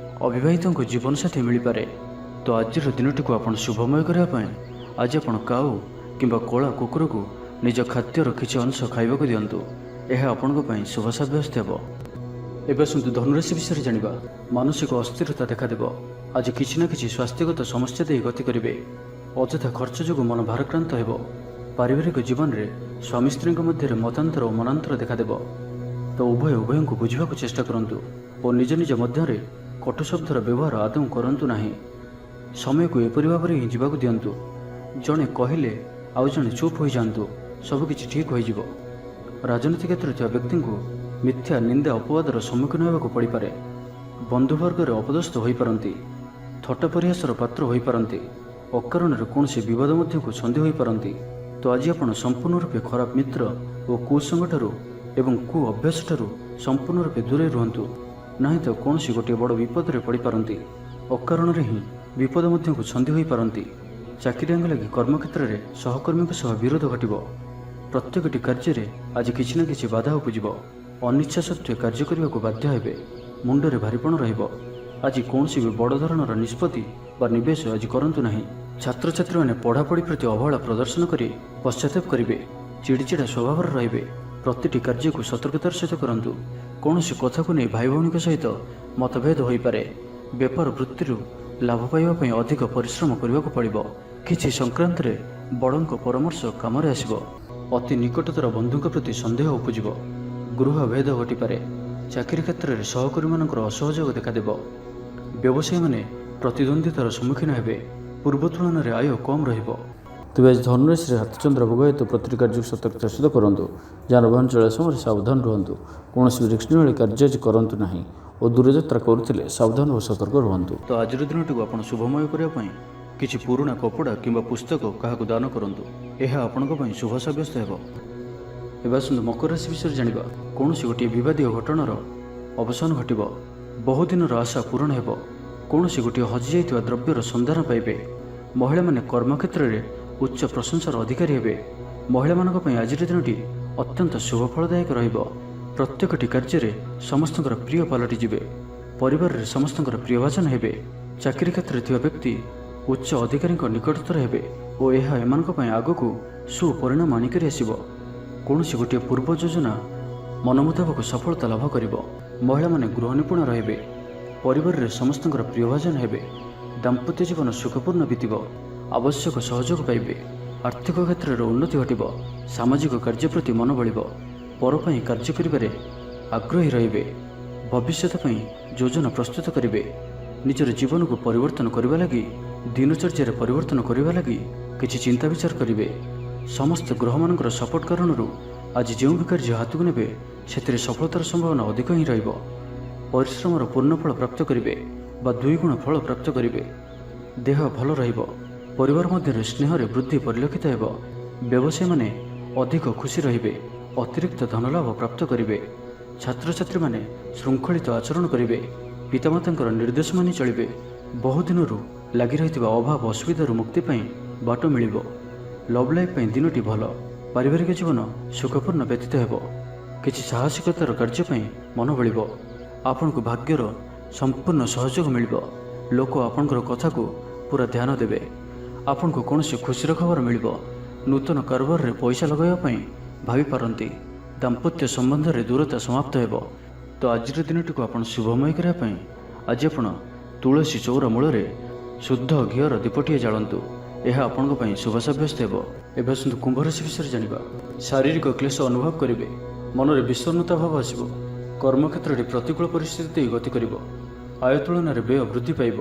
ଅବିବାହିତଙ୍କୁ ଜୀବନସାଥୀ ମିଳିପାରେ। ତ ଆଜିର ଦିନଟିକୁ ଆପଣ ଶୁଭମୟ କରିବା ପାଇଁ ଆଜି ଆପଣ କାଉ କିମ୍ବା କଳା କୁକୁରକୁ ନିଜ ଖାଦ୍ୟର କିଛି ଅଂଶ ଖାଇବାକୁ ଦିଅନ୍ତୁ। ଏହା ଆପଣଙ୍କ ପାଇଁ ଶୁଭ ସାବ୍ୟସ୍ତ ହେବ। ଏବେ ଆସନ୍ତୁ ଧନୁରାଶି ବିଷୟରେ ଜାଣିବା। ମାନସିକ ଅସ୍ଥିରତା ଦେଖାଦେବ। ଆଜି କିଛି ନା କିଛି ସ୍ୱାସ୍ଥ୍ୟଗତ ସମସ୍ୟା ଦେଇ ଗତି କରିବେ। ଅଯଥା ଖର୍ଚ୍ଚ ଯୋଗୁଁ ମନ ଭାରକ୍ରାନ୍ତ ହେବ। ପାରିବାରିକ ଜୀବନରେ ସ୍ୱାମୀ ସ୍ତ୍ରୀଙ୍କ ମଧ୍ୟରେ ମତାନ୍ତର ଓ ମନାନ୍ତର ଦେଖାଦେବ। ତ ଉଭୟଙ୍କୁ ବୁଝିବାକୁ ଚେଷ୍ଟା କରନ୍ତୁ ଓ ନିଜ ନିଜ ମଧ୍ୟରେ କଟୁ ଶବ୍ଦର ବ୍ୟବହାର ଆଦୌ କରନ୍ତୁ ନାହିଁ। ସମୟକୁ ଏପରି ଭାବରେ ହିଁ ଯିବାକୁ ଦିଅନ୍ତୁ। ଜଣେ କହିଲେ ଆଉ ଜଣେ ଚୁପ୍ ହୋଇଯାଆନ୍ତୁ। ସବୁକିଛି ଠିକ୍ ହୋଇଯିବ। ରାଜନୀତି କ୍ଷେତ୍ରରେ ଥିବା ବ୍ୟକ୍ତିଙ୍କୁ ମିଥ୍ୟା ନିନ୍ଦା ଅପବାଦର ସମ୍ମୁଖୀନ ହେବାକୁ ପଡ଼ିପାରେ। ବନ୍ଧୁବର୍ଗରେ ଅପଦସ୍ଥ ହୋଇପାରନ୍ତି। ଥଟ୍ଟା ପରିହାସର ପାତ୍ର ହୋଇପାରନ୍ତି। ଅକାରଣରେ କୌଣସି ବିବାଦ ମଧ୍ୟକୁ ଛନ୍ଦି ହୋଇପାରନ୍ତି। ତ ଆଜି ଆପଣ ସମ୍ପୂର୍ଣ୍ଣ ରୂପେ ଖରାପ ମିତ୍ର ଓ କୁସଙ୍ଗଠାରୁ ଏବଂ କୁ ଅଭ୍ୟାସଠାରୁ ସମ୍ପୂର୍ଣ୍ଣ ରୂପେ ଦୂରେଇ ରୁହନ୍ତୁ। ନାହିଁ ତ କୌଣସି ଗୋଟିଏ ବଡ଼ ବିପଦରେ ପଡ଼ିପାରନ୍ତି। ଅକାରଣରେ ହିଁ ବିପଦ ମଧ୍ୟକୁ ଛନ୍ଦି ହୋଇପାରନ୍ତି। ଚାକିରିଆଙ୍କ ଲାଗି କର୍ମକ୍ଷେତ୍ରରେ ସହକର୍ମୀଙ୍କ ସହ ବିରୋଧ ଘଟିବ। ପ୍ରତ୍ୟେକଟି କାର୍ଯ୍ୟରେ ଆଜି କିଛି ନା କିଛି ବାଧା ଉପୁଜିବ। ଅନିଚ୍ଛା ସତ୍ତ୍ୱେ କାର୍ଯ୍ୟ କରିବାକୁ ବାଧ୍ୟ ହେବେ। ମୁଣ୍ଡରେ ଭାରିପଣ ରହିବ। ଆଜି କୌଣସି ବି ବଡ଼ ଧରଣର ନିଷ୍ପତ୍ତି ବା ନିବେଶ ଆଜି କରନ୍ତୁ ନାହିଁ। ଛାତ୍ରଛାତ୍ରୀମାନେ ପଢ଼ାପଢ଼ି ପ୍ରତି ଅବହେଳା ପ୍ରଦର୍ଶନ କରି ପଶ୍ଚାତାପ କରିବେ। ଚିଡ଼ିଚିଡ଼ା ସ୍ୱଭାବର ରହିବେ। ପ୍ରତିଟି କାର୍ଯ୍ୟକୁ ସତର୍କତାର ସହିତ କରନ୍ତୁ। କୌଣସି କଥାକୁ ନେଇ ଭାଇ ଭଉଣୀଙ୍କ ସହିତ ମତଭେଦ ହୋଇପାରେ। ବେପାର ବୃତ୍ତିରୁ ଲାଭ ପାଇବା ପାଇଁ ଅଧିକ ପରିଶ୍ରମ କରିବାକୁ ପଡ଼ିବ। କିଛି ସଂକ୍ରାନ୍ତରେ ବଡ଼ଙ୍କ ପରାମର୍ଶ କାମରେ ଆସିବ। ଅତି ନିକଟତର ବନ୍ଧୁଙ୍କ ପ୍ରତି ସନ୍ଦେହ ଉପୁଜିବ। ଗୃହ ଭେଦ ଘଟିପାରେ। ଚାକିରି କ୍ଷେତ୍ରରେ ସହକର୍ମୀମାନଙ୍କର ଅସହଯୋଗ ଦେଖାଦେବ। ବ୍ୟବସାୟୀମାନେ ପ୍ରତିଦ୍ୱନ୍ଦ୍ୱିତାର ସମ୍ମୁଖୀନ ହେବେ। ପୂର୍ବ ତୁଳନାରେ ଆୟ କମ୍ ରହିବ। ତେବେ ଆଜି ଧନୁରାଶିରେ ହାତଚନ୍ଦ୍ର ଭୋଗ ହେତୁ ପ୍ରତିଟି କାର୍ଯ୍ୟକୁ ସତର୍କତାର ସହିତ କରନ୍ତୁ। ଯାନବାହନ ଚଳାଇବା ସମୟରେ ସାବଧାନ ରୁହନ୍ତୁ। କୌଣସି ରିସ୍କ ନେଇ କାର୍ଯ୍ୟ ଆଜି କରନ୍ତୁ ନାହିଁ ଓ ଦୂରଯାତ୍ରା କରୁଥିଲେ ସାବଧାନ ଓ ସତର୍କ ରୁହନ୍ତୁ। ତ ଆଜିର ଦିନଟିକୁ ଆପଣ ଶୁଭମୟ କରିବା ପାଇଁ କିଛି ପୁରୁଣା କପଡ଼ା କିମ୍ବା ପୁସ୍ତକ କାହାକୁ ଦାନ କରନ୍ତୁ। ଏହା ଆପଣଙ୍କ ପାଇଁ ଶୁଭ ସାବ୍ୟସ୍ତ ହେବ। ଏବେ ଆସନ୍ତୁ ମକର ରାଶି ବିଷୟରେ ଜାଣିବା। କୌଣସି ଗୋଟିଏ ବିବାଦୀୟ ଘଟଣାର ଅବସାନ ଘଟିବ। ବହୁଦିନର ଆଶା ପୂରଣ ହେବ। କୌଣସି ଗୋଟିଏ ହଜିଯାଇଥିବା ଦ୍ରବ୍ୟର ସନ୍ଧାନ ପାଇବେ। ମହିଳାମାନେ କର୍ମକ୍ଷେତ୍ରରେ ଉଚ୍ଚ ପ୍ରଶଂସାର ଅଧିକାରୀ ହେବେ। ମହିଳାମାନଙ୍କ ପାଇଁ ଆଜିର ଦିନଟି ଅତ୍ୟନ୍ତ ଶୁଭ ଫଳଦାୟକ ରହିବ। ପ୍ରତ୍ୟେକଟି କାର୍ଯ୍ୟରେ ସମସ୍ତଙ୍କର ପ୍ରିୟ ପାଲଟିଯିବେ। ପରିବାରରେ ସମସ୍ତଙ୍କର ପ୍ରିୟଭାଜନ ହେବେ। ଚାକିରି କ୍ଷେତ୍ରରେ ଥିବା ବ୍ୟକ୍ତି ଉଚ୍ଚ ଅଧିକାରୀଙ୍କ ନିକଟତର ହେବେ ଓ ଏହା ଏମାନଙ୍କ ପାଇଁ ଆଗକୁ ସୁପରିଣାମ ଆଣିକରି ଆସିବ। କୌଣସି ଗୋଟିଏ ପୂର୍ବ ଯୋଜନା ମନ ମୁତାବକ ସଫଳତା ଲାଭ କରିବ। ମହିଳାମାନେ ଗୃହ ନିପୁଣ ରହିବେ। ପରିବାରରେ ସମସ୍ତଙ୍କର ପ୍ରିୟଭାଜନ ହେବେ। ଦାମ୍ପତ୍ୟ ଜୀବନ ସୁଖପୂର୍ଣ୍ଣ ବିତିବ। ଆବଶ୍ୟକ ସହଯୋଗ ପାଇବେ। ଆର୍ଥିକ କ୍ଷେତ୍ରରେ ଉନ୍ନତି ଘଟିବ। ସାମାଜିକ କାର୍ଯ୍ୟ ପ୍ରତି ମନ ବଳିବ। ପର ପାଇଁ କାର୍ଯ୍ୟ କରିବାରେ ଆଗ୍ରହୀ ରହିବେ। ଭବିଷ୍ୟତ ପାଇଁ ଯୋଜନା ପ୍ରସ୍ତୁତ କରିବେ। ନିଜର ଜୀବନକୁ ପରିବର୍ତ୍ତନ କରିବା ଲାଗି ଦିନଚର୍ଯ୍ୟାରେ ପରିବର୍ତ୍ତନ କରିବା ଲାଗି କିଛି ଚିନ୍ତା ବିଚାର କରିବେ। ସମସ୍ତ ଗ୍ରହମାନଙ୍କର ସପୋର୍ଟ କାରଣରୁ ଆଜି ଯେଉଁ ବି କାର୍ଯ୍ୟ ହାତକୁ ନେବେ ସେଥିରେ ସଫଳତାର ସମ୍ଭାବନା ଅଧିକ ହିଁ ରହିବ। ପରିଶ୍ରମର ପୂର୍ଣ୍ଣ ଫଳ ପ୍ରାପ୍ତ କରିବେ ବା 2 ଗୁଣ ଫଳ ପ୍ରାପ୍ତ କରିବେ। ଦେହ ଭଲ ରହିବ। ପରିବାର ମଧ୍ୟରେ ସ୍ନେହରେ ବୃଦ୍ଧି ପରିଲକ୍ଷିତ ହେବ। ବ୍ୟବସାୟୀମାନେ ଅଧିକ ଖୁସି ରହିବେ। ଅତିରିକ୍ତ ଧନଲାଭ ପ୍ରାପ୍ତ କରିବେ। ଛାତ୍ରଛାତ୍ରୀମାନେ ଶୃଙ୍ଖଳିତ ଆଚରଣ କରିବେ। ପିତାମାତାଙ୍କର ନିର୍ଦ୍ଦେଶ ମାନି ଚଳିବେ। ବହୁଦିନରୁ ଲାଗି ରହିଥିବା ଅଭାବ ଅସୁବିଧାରୁ ମୁକ୍ତି ପାଇଁ ବାଟ ମିଳିବ। ଲଭ୍ ଲାଇଫ୍ ପାଇଁ ଦିନଟି ଭଲ। ପାରିବାରିକ ଜୀବନ ସୁଖପୂର୍ଣ୍ଣ ବ୍ୟତୀତ ହେବ। କିଛି ସାହସିକତାର କାର୍ଯ୍ୟ ପାଇଁ ମନ ବଳିବ। ଆପଣଙ୍କୁ ଭାଗ୍ୟର ସମ୍ପୂର୍ଣ୍ଣ ସହଯୋଗ ମିଳିବ। ଲୋକ ଆପଣଙ୍କର କଥାକୁ ପୁରା ଧ୍ୟାନ ଦେବେ। ଆପଣଙ୍କୁ କୌଣସି ଖୁସିର ଖବର ମିଳିବ। ନୂତନ କାରବାରରେ ପଇସା ଲଗାଇବା ପାଇଁ ଭାବିପାରନ୍ତି। ଦାମ୍ପତ୍ୟ ସମ୍ବନ୍ଧରେ ଦୂରତା ସମାପ୍ତ ହେବ। ତ ଆଜିର ଦିନଟିକୁ ଆପଣ ଶୁଭମୟ କରିବା ପାଇଁ ଆଜି ଆପଣ ତୁଳସୀ ଚଉରା ମୂଳରେ ଶୁଦ୍ଧ ଘିଅର ଦୀପଟିଏ ଜାଳନ୍ତୁ। ଏହା ଆପଣଙ୍କ ପାଇଁ ଶୁଭ ସାବ୍ୟସ୍ତ ହେବ। ଏବେ ଆସନ୍ତୁ କୁମ୍ଭ ରାଶି ବିଷୟରେ ଜାଣିବା। ଶାରୀରିକ କ୍ଲେଶ ଅନୁଭବ କରିବେ। ମନରେ ବିଷଣ୍ଣତା ଭାବ ଆସିବ। କର୍ମକ୍ଷେତ୍ରରେ ପ୍ରତିକୂଳ ପରିସ୍ଥିତି ଦେଇ ଗତି କରିବ। ଆୟ ତୁଳନାରେ ବ୍ୟୟ ବୃଦ୍ଧି ପାଇବ।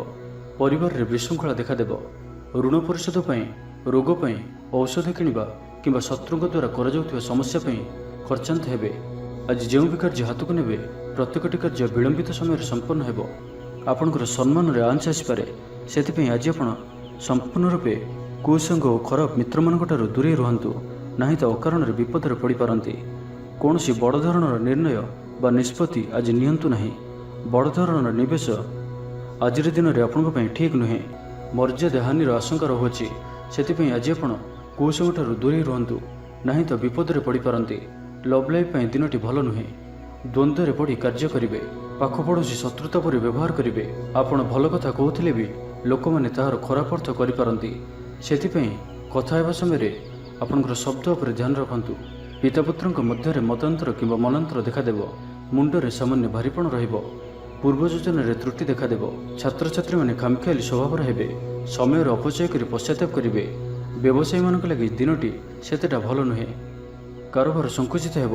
ପରିବାରରେ ବିଶୃଙ୍ଖଳା ଦେଖାଦେବ। ଋଣ ପରିଶୋଧ ପାଇଁ, ରୋଗ ପାଇଁ ଔଷଧ କିଣିବା କିମ୍ବା ଶତ୍ରୁଙ୍କ ଦ୍ୱାରା କରାଯାଉଥିବା ସମସ୍ୟା ପାଇଁ ଖର୍ଚ୍ଚାନ୍ତ ହେବେ। ଆଜି ଯେଉଁ ବି କାର୍ଯ୍ୟ ହାତକୁ ନେବେ ପ୍ରତ୍ୟେକଟି କାର୍ଯ୍ୟ ବିଳମ୍ବିତ ସମୟରେ ସମ୍ପନ୍ନ ହେବ। ଆପଣଙ୍କର ସମ୍ମାନରେ ଆଞ୍ଚ ଆସିପାରେ। ସେଥିପାଇଁ ଆଜି ଆପଣ ସମ୍ପୂର୍ଣ୍ଣ ରୂପେ କୁସଙ୍ଗ ଓ ଖରାପ ମିତ୍ରମାନଙ୍କଠାରୁ ଦୂରେଇ ରୁହନ୍ତୁ, ନାହିଁ ତ ଅକାରଣରେ ବିପଦରେ ପଡ଼ିପାରନ୍ତି। କୌଣସି ବଡ଼ ଧରଣର ନିର୍ଣ୍ଣୟ ବା ନିଷ୍ପତ୍ତି ଆଜି ନିଅନ୍ତୁ ନାହିଁ। ବଡ଼ ଧରଣର ନିବେଶ ଆଜିର ଦିନରେ ଆପଣଙ୍କ ପାଇଁ ଠିକ୍ ନୁହେଁ। ମର୍ଯ୍ୟାଦା ହାନିର ଆଶଙ୍କା ରହୁଅଛି। ସେଥିପାଇଁ ଆଜି ଆପଣ କୁସଙ୍ଗଠାରୁ ଦୂରେଇ ରୁହନ୍ତୁ, ନାହିଁ ତ ବିପଦରେ ପଡ଼ିପାରନ୍ତି। ଲଭ୍ ଲାଇଫ୍ ପାଇଁ ଦିନଟି ଭଲ ନୁହେଁ। ଦ୍ୱନ୍ଦ୍ୱରେ ପଡ଼ି କାର୍ଯ୍ୟ କରିବେ। ପାଖ ପଡ଼ୋଶୀ ଶତ୍ରୁତା ପରି ବ୍ୟବହାର କରିବେ। ଆପଣ ଭଲ କଥା କହୁଥିଲେ ବି ଲୋକମାନେ ତାହାର ଖରାପ ଅର୍ଥ କରିପାରନ୍ତି। ସେଥିପାଇଁ କଥା ହେବା ସମୟରେ ଆପଣଙ୍କର ଶବ୍ଦ ଉପରେ ଧ୍ୟାନ ରଖନ୍ତୁ। ପିତାପୁତ୍ରଙ୍କ ମଧ୍ୟରେ ମତାନ୍ତର କିମ୍ବା ମନାନ୍ତର ଦେଖାଦେବ। ମୁଣ୍ଡରେ ସାମାନ୍ୟ ଭାରିପଣ ରହିବ। ପୂର୍ବ ଯୋଜନାରେ ତ୍ରୁଟି ଦେଖାଦେବ। ଛାତ୍ରଛାତ୍ରୀମାନେ ଖାମଖିଆଲି ସ୍ୱଭାବର ହେବେ। ସମୟର ଅପଚୟ କରି ପଶ୍ଚାତାପ କରିବେ। ବ୍ୟବସାୟୀମାନଙ୍କ ଲାଗି ଦିନଟି ସେତେଟା ଭଲ ନୁହେଁ। କାରବାର ସଙ୍କୁଚିତ ହେବ।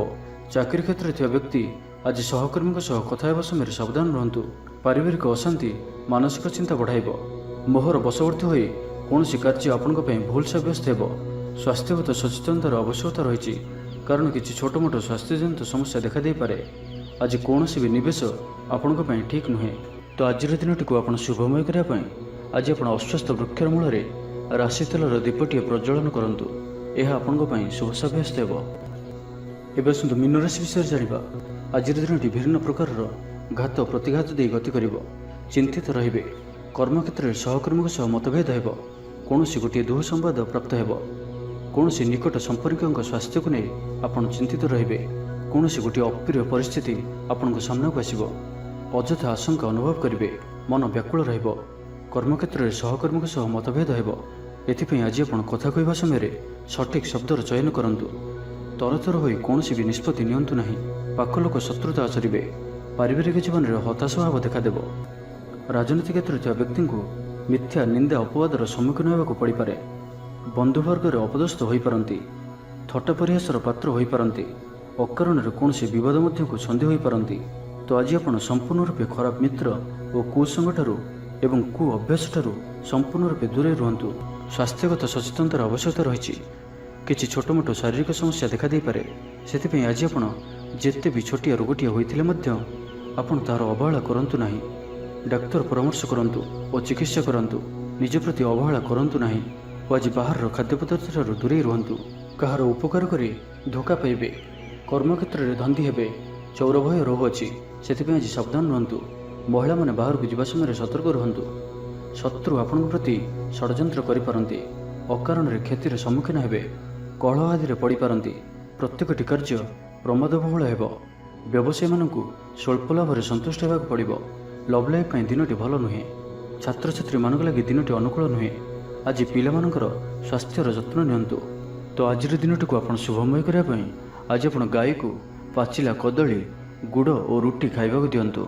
ଚାକିରି କ୍ଷେତ୍ରରେ ଥିବା ବ୍ୟକ୍ତି ଆଜି ସହକର୍ମୀଙ୍କ ସହ କଥା ହେବା ସମୟରେ ସାବଧାନ ରୁହନ୍ତୁ। ପାରିବାରିକ ଅଶାନ୍ତି ମାନସିକ ଚିନ୍ତା ବଢ଼ାଇବ। ମୋହର ବଶବର୍ତ୍ତୀ ହୋଇ କୌଣସି କାର୍ଯ୍ୟ ଆପଣଙ୍କ ପାଇଁ ଭୁଲ ସାବ୍ୟସ୍ତ ହେବ। ସ୍ୱାସ୍ଥ୍ୟଗତ ସଚେତନତାର ଆବଶ୍ୟକତା ରହିଛି, କାରଣ କିଛି ଛୋଟମୋଟ ସ୍ୱାସ୍ଥ୍ୟଜନିତ ସମସ୍ୟା ଦେଖାଦେଇପାରେ। ଆଜି କୌଣସି ବି ନିବେଶ ଆପଣଙ୍କ ପାଇଁ ଠିକ୍ ନୁହେଁ। ତ ଆଜିର ଦିନଟିକୁ ଆପଣ ଶୁଭମୟ କରିବା ପାଇଁ ଆଜି ଆପଣ ଅଶ୍ୱସ୍ଥ ବୃକ୍ଷର ମୂଳରେ ରାଶି ତେଲର ଦୀପଟିଏ ପ୍ରଜ୍ୱଳନ କରନ୍ତୁ। ଏହା ଆପଣଙ୍କ ପାଇଁ ଶୁଭ ସାବ୍ୟସ୍ତ ହେବ। ଏବେ ଆସନ୍ତୁ ମୀନ ରାଶି ବିଷୟରେ ଜାଣିବା। ଆଜିର ଦିନଟି ବିଭିନ୍ନ ପ୍ରକାରର ଘାତ ପ୍ରତିଘାତ ଦେଇ ଗତି କରିବ। ଚିନ୍ତିତ ରହିବେ। କର୍ମକ୍ଷେତ୍ରରେ ସହକର୍ମୀଙ୍କ ସହ ମତଭେଦ ହେବ। କୌଣସି ଗୋଟିଏ ଦୁଃସମ୍ବାଦ ପ୍ରାପ୍ତ ହେବ। କୌଣସି ନିକଟ ସମ୍ପର୍କୀୟଙ୍କ ସ୍ୱାସ୍ଥ୍ୟକୁ ନେଇ ଆପଣ ଚିନ୍ତିତ ରହିବେ। କୌଣସି ଗୋଟିଏ ଅପ୍ରିୟ ପରିସ୍ଥିତି ଆପଣଙ୍କ ସାମ୍ନାକୁ ଆସିବ। ଅଯଥା ଆଶଙ୍କା ଅନୁଭବ କରିବେ। ମନ ବ୍ୟାକୁଳ ରହିବ। କର୍ମକ୍ଷେତ୍ରରେ ସହକର୍ମୀଙ୍କ ସହ ମତଭେଦ ହେବ। ଏଥିପାଇଁ ଆଜି ଆପଣ କଥା କହିବା ସମୟରେ ସଠିକ୍ ଶବ୍ଦର ଚୟନ କରନ୍ତୁ। ତରତର ହୋଇ କୌଣସି ବି ନିଷ୍ପତ୍ତି ନିଅନ୍ତୁ ନାହିଁ। ପାଖ ଲୋକ ଶତ୍ରୁତା ଆଚରିବେ। ପାରିବାରିକ ଜୀବନରେ ହତାଶ ଭାବ ଦେଖାଦେବ। ରାଜନୀତି କ୍ଷେତ୍ରରେ ଥିବା ବ୍ୟକ୍ତିଙ୍କୁ ମିଥ୍ୟା ନିନ୍ଦା ଅପବାଦର ସମ୍ମୁଖୀନ ହେବାକୁ ପଡ଼ିପାରେ। ବନ୍ଧୁବର୍ଗରେ ଅପଦସ୍ଥ ହୋଇପାରନ୍ତି। ଥଟ୍ଟା ପରିହାସର ପାତ୍ର ହୋଇପାରନ୍ତି। ଅକାରଣରେ କୌଣସି ବିବାଦ ମଧ୍ୟକୁ ଛନ୍ଦି ହୋଇପାରନ୍ତି। ତ ଆଜି ଆପଣ ସମ୍ପୂର୍ଣ୍ଣ ରୂପେ ଖରାପ ମିତ୍ର ଓ କୁସଙ୍ଗଠାରୁ ଏବଂ କୁ ଅଭ୍ୟାସଠାରୁ ସମ୍ପୂର୍ଣ୍ଣ ରୂପେ ଦୂରେଇ ରୁହନ୍ତୁ। ସ୍ୱାସ୍ଥ୍ୟଗତ ସଚେତନତାର ଆବଶ୍ୟକତା ରହିଛି। କିଛି ଛୋଟମୋଟ ଶାରୀରିକ ସମସ୍ୟା ଦେଖାଦେଇପାରେ। ସେଥିପାଇଁ ଆଜି ଆପଣ ଯେତେ ବି ଛୋଟିଆ ରୋଗଟିଏ ହୋଇଥିଲେ ମଧ୍ୟ ଆପଣ ତାହାର ଅବହେଳା କରନ୍ତୁ ନାହିଁ। ଡାକ୍ତର ପରାମର୍ଶ କରନ୍ତୁ ଓ ଚିକିତ୍ସା କରନ୍ତୁ। ନିଜ ପ୍ରତି ଅବହେଳା କରନ୍ତୁ ନାହିଁ ଓ ଆଜି ବାହାରର ଖାଦ୍ୟପଦାର୍ଥଠାରୁ ଦୂରେଇ ରୁହନ୍ତୁ। କାହାର ଉପକାର କରି ଧୋକା ପାଇବେ। କର୍ମକ୍ଷେତ୍ରରେ ଧନ୍ଦୀ ହେବେ। ଚୌର ଭୟ ରହୁଅଛି। ସେଥିପାଇଁ ଆଜି ସାବଧାନ ରୁହନ୍ତୁ। ମହିଳାମାନେ ବାହାରକୁ ଯିବା ସମୟରେ ସତର୍କ ରୁହନ୍ତୁ। ଶତ୍ରୁ ଆପଣଙ୍କ ପ୍ରତି ଷଡ଼ଯନ୍ତ୍ର କରିପାରନ୍ତି। ଅକାରଣରେ କ୍ଷତିର ସମ୍ମୁଖୀନ ହେବେ। କଳହ ଆଦିରେ ପଡ଼ିପାରନ୍ତି। ପ୍ରତ୍ୟେକଟି କାର୍ଯ୍ୟ ପ୍ରମାଦବହୁଳ ହେବ। ବ୍ୟବସାୟୀମାନଙ୍କୁ ସ୍ୱଳ୍ପ ଲାଭରେ ସନ୍ତୁଷ୍ଟ ହେବାକୁ ପଡ଼ିବ। ଲଭ୍ ଲାଇଫ୍ ପାଇଁ ଦିନଟି ଭଲ ନୁହେଁ। ଛାତ୍ରଛାତ୍ରୀମାନଙ୍କ ଲାଗି ଦିନଟି ଅନୁକୂଳ ନୁହେଁ। ଆଜି ପିଲାମାନଙ୍କର ସ୍ୱାସ୍ଥ୍ୟର ଯତ୍ନ ନିଅନ୍ତୁ। ତ ଆଜିର ଦିନଟିକୁ ଆପଣ ଶୁଭମୟ କରିବା ପାଇଁ ଆଜି ଆପଣ ଗାଈକୁ ପାଚିଲା କଦଳୀ, ଗୁଡ଼ ଓ ରୁଟି ଖାଇବାକୁ ଦିଅନ୍ତୁ।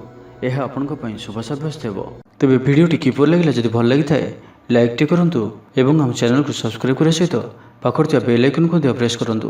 ଏହା ଆପଣଙ୍କ ପାଇଁ ଶୁଭ ସାବ୍ୟସ୍ତ ହେବ। ତେବେ ଭିଡ଼ିଓଟି କିପରି ଲାଗିଲା? ଯଦି ଭଲ ଲାଗିଥାଏ ଲାଇକ୍ଟି କରନ୍ତୁ ଏବଂ ଆମ ଚ୍ୟାନେଲକୁ ସବସ୍କ୍ରାଇବ୍ କରିବା ସହିତ ପାଖରେ ଥିବା ବେଲ୍ ଆଇକନ୍କୁ ମଧ୍ୟ ପ୍ରେସ୍ କରନ୍ତୁ,